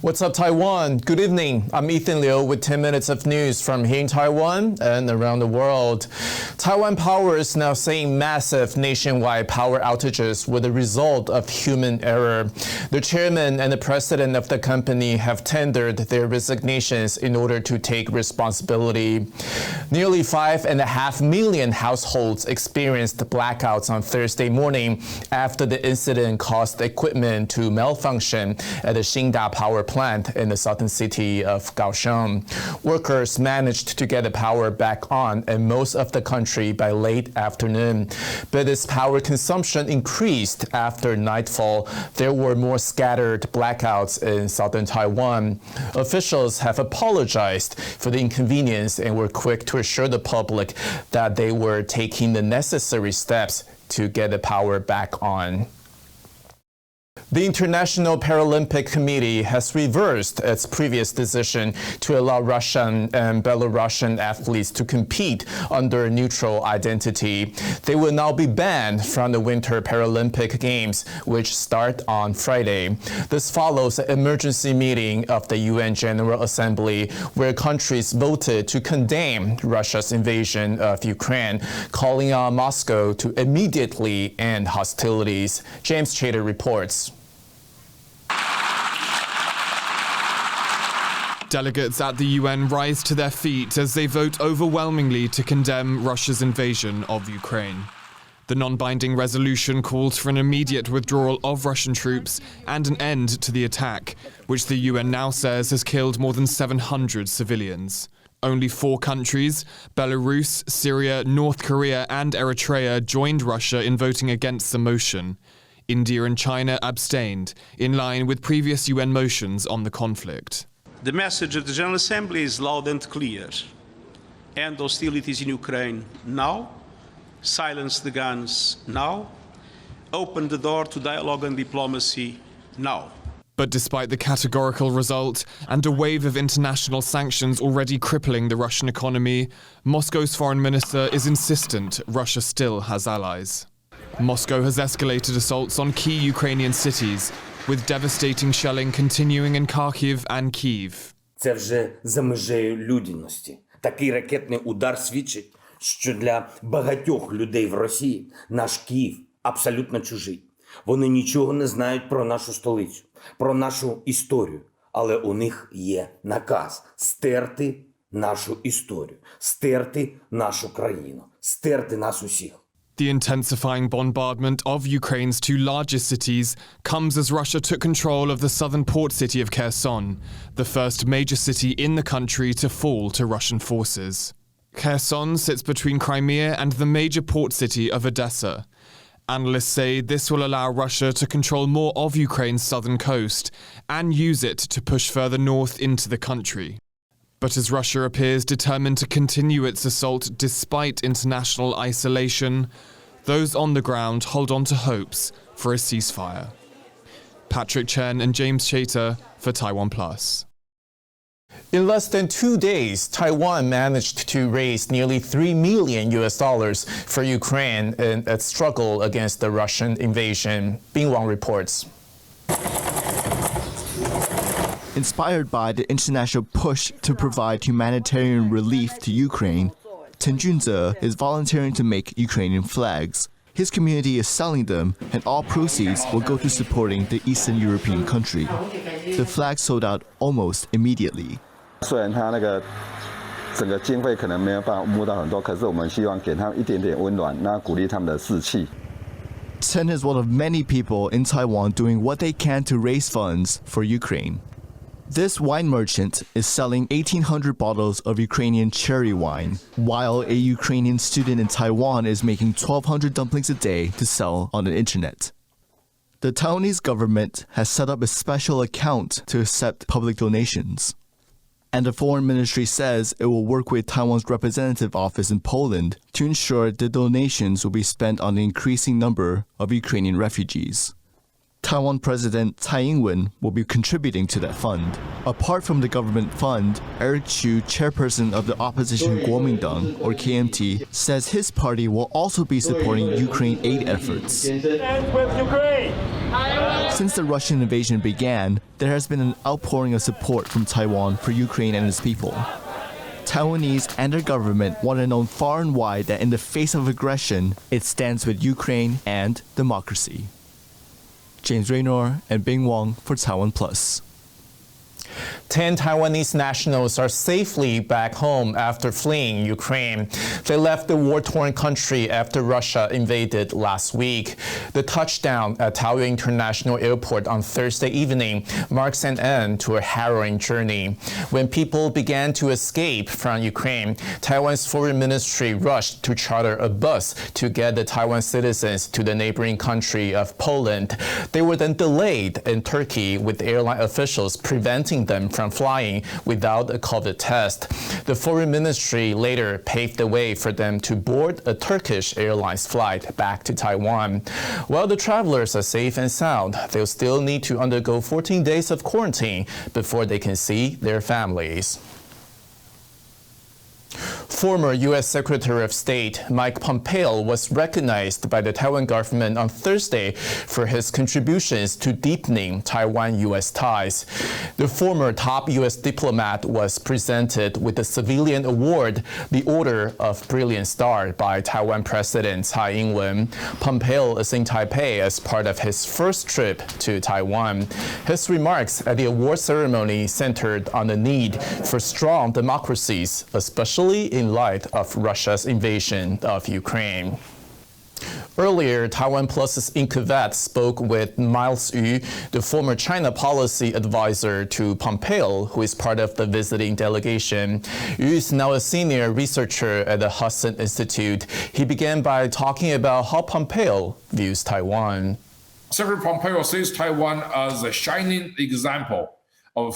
What's up, Taiwan? Good evening. I'm Ethan Liu with 10 minutes of news from here in Taiwan and around the world. Taiwan Power is now saying massive nationwide power outages were the result of human error. The chairman and the president of the company have tendered their resignations in order to take responsibility. Nearly 5.5 million households experienced blackouts on Thursday morning after the incident caused equipment to malfunction at the Xingda power plant in the southern city of Kaohsiung. Workers managed to get the power back on in most of the country by late afternoon, but as power consumption increased after nightfall, there were more scattered blackouts in southern Taiwan. Officials have apologized for the inconvenience and were quick to assure the public that they were taking the necessary steps to get the power back on. The International Paralympic Committee has reversed its previous decision to allow Russian and Belarusian athletes to compete under a neutral identity. They will now be banned from the Winter Paralympic Games, which start on Friday. This follows an emergency meeting of the UN General Assembly, where countries voted to condemn Russia's invasion of Ukraine, calling on Moscow to immediately end hostilities. James Chater reports. Delegates at the UN rise to their feet as they vote overwhelmingly to condemn Russia's invasion of Ukraine. The non-binding resolution calls for an immediate withdrawal of Russian troops and an end to the attack, which the UN now says has killed more than 700 civilians. Only 4 countries, Belarus, Syria, North Korea and Eritrea, joined Russia in voting against the motion. India and China abstained, in line with previous UN motions on the conflict. The message of the General Assembly is loud and clear. End hostilities in Ukraine now. Silence the guns now. Open the door to dialogue and diplomacy now. But despite the categorical result and a wave of international sanctions already crippling the Russian economy, Moscow's foreign minister is insistent Russia still has allies. Moscow has escalated assaults on key Ukrainian cities, with devastating shelling continuing in Kharkiv and Kyiv. Це вже за межею людяності. Такий ракетний удар свідчить, що для багатьох людей в Росії наш Київ абсолютно чужий. Вони нічого не знають про нашу столицю, про нашу історію, але у них є наказ стерти нашу історію, стерти нашу країну, стерти нас усіх. The intensifying bombardment of Ukraine's 2 largest cities comes as Russia took control of the southern port city of Kherson, the first major city in the country to fall to Russian forces. Kherson sits between Crimea and the major port city of Odessa. Analysts say this will allow Russia to control more of Ukraine's southern coast and use it to push further north into the country. But as Russia appears determined to continue its assault despite international isolation, those on the ground hold on to hopes for a ceasefire. Patrick Chen and James Chater for TaiwanPlus. In less than 2 days, Taiwan managed to raise nearly $3 million for Ukraine in its struggle against the Russian invasion. Bing Wang reports. Inspired by the international push to provide humanitarian relief to Ukraine, Chen Junze is volunteering to make Ukrainian flags. His community is selling them, and all proceeds will go to supporting the Eastern European country. The flag sold out almost immediately. 虽然他那个整个经费可能没有办法募到很多，可是我们希望给他们一点点温暖，那鼓励他们的士气。 Chen is one of many people in Taiwan doing what they can to raise funds for Ukraine. This wine merchant is selling 1,800 bottles of Ukrainian cherry wine, while a Ukrainian student in Taiwan is making 1,200 dumplings a day to sell on the internet. The Taiwanese government has set up a special account to accept public donations. And the Foreign Ministry says it will work with Taiwan's representative office in Poland to ensure the donations will be spent on the increasing number of Ukrainian refugees. Taiwan President Tsai Ing-wen will be contributing to that fund. Apart from the government fund, Eric Chu, chairperson of the opposition Kuomintang, or KMT, says his party will also be supporting Ukraine aid efforts. Stand with Ukraine! Since the Russian invasion began, there has been an outpouring of support from Taiwan for Ukraine and its people. Taiwanese and their government want it known far and wide that in the face of aggression, it stands with Ukraine and democracy. James Raynor and Bing Wong for TaiwanPlus. 10 Taiwanese nationals are safely back home after fleeing Ukraine. They left the war-torn country after Russia invaded last week. The touchdown at Taoyuan International Airport on Thursday evening marks an end to a harrowing journey. When people began to escape from Ukraine, Taiwan's foreign ministry rushed to charter a bus to get the Taiwan citizens to the neighboring country of Poland. They were then delayed in Turkey, with airline officials preventing them from flying without a COVID test. The foreign ministry later paved the way for them to board a Turkish Airlines flight back to Taiwan. While the travelers are safe and sound, they'll still need to undergo 14 days of quarantine before they can see their families. Former U.S. Secretary of State Mike Pompeo was recognized by the Taiwan government on Thursday for his contributions to deepening Taiwan-U.S. ties. The former top U.S. diplomat was presented with the civilian award, the Order of Brilliant Star, by Taiwan President Tsai Ing-wen. Pompeo is in Taipei as part of his first trip to Taiwan. His remarks at the award ceremony centered on the need for strong democracies, especially in light of Russia's invasion of Ukraine. Earlier, TaiwanPlus's Inkavat spoke with Miles Yu, the former China policy advisor to Pompeo, who is part of the visiting delegation. Yu is now a senior researcher at the Hudson Institute. He began by talking about how Pompeo views Taiwan. Secretary Pompeo sees Taiwan as a shining example of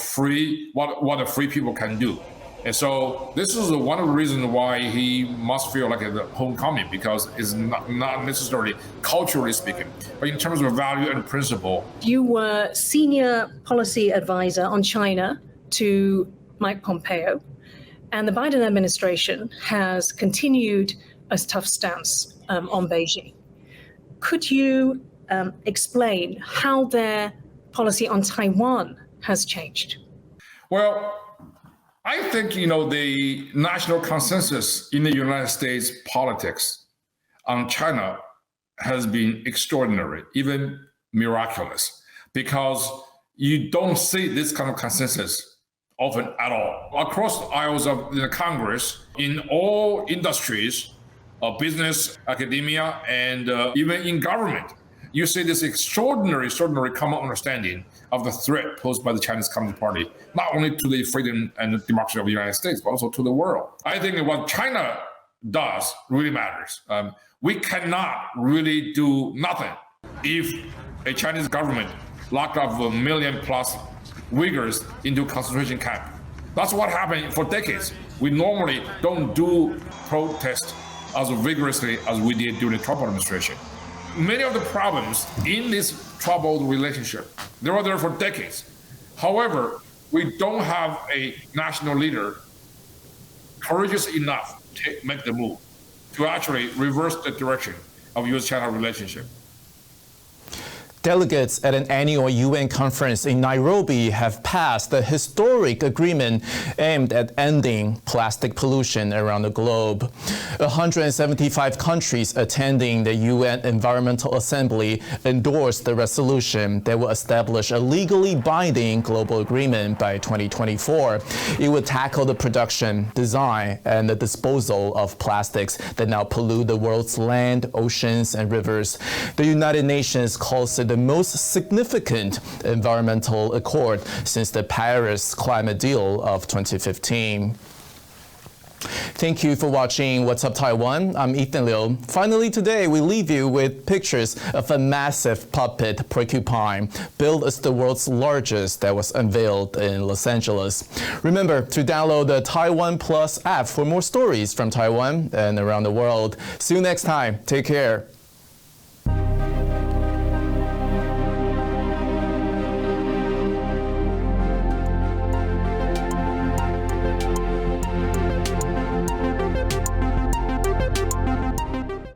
what a free people can do. And so this is one of the reasons why he must feel like a homecoming, because it's not necessarily culturally speaking, but in terms of value and principle. You were senior policy advisor on China to Mike Pompeo, and the Biden administration has continued a tough stance on Beijing. Could you explain how their policy on Taiwan has changed? Well, I think, the national consensus in the United States politics on China has been extraordinary, even miraculous, because you don't see this kind of consensus often at all. Across the aisles of the Congress, in all industries, business, academia, and even in government, you see this extraordinary common understanding of the threat posed by the Chinese Communist Party, not only to the freedom and the democracy of the United States, but also to the world. I think what China does really matters. We cannot really do nothing if a Chinese government locked up 1 million plus Uyghurs into concentration camp. That's what happened for decades. We normally don't do protest as vigorously as we did during the Trump administration. Many of the problems in this troubled relationship, they were there for decades. However, we don't have a national leader courageous enough to make the move to actually reverse the direction of U.S.-China relationship. Delegates at an annual UN conference in Nairobi have passed a historic agreement aimed at ending plastic pollution around the globe. 175 countries attending the UN Environmental Assembly endorsed the resolution that will establish a legally binding global agreement by 2024. It would tackle the production, design, and the disposal of plastics that now pollute the world's land, oceans, and rivers. The United Nations calls it the most significant environmental accord since the Paris Climate Deal of 2015. Thank you for watching What's Up Taiwan. I'm Ethan Liu. Finally today, we leave you with pictures of a massive puppet porcupine, built as the world's largest, that was unveiled in Los Angeles. Remember to download the TaiwanPlus app for more stories from Taiwan and around the world. See you next time. Take care.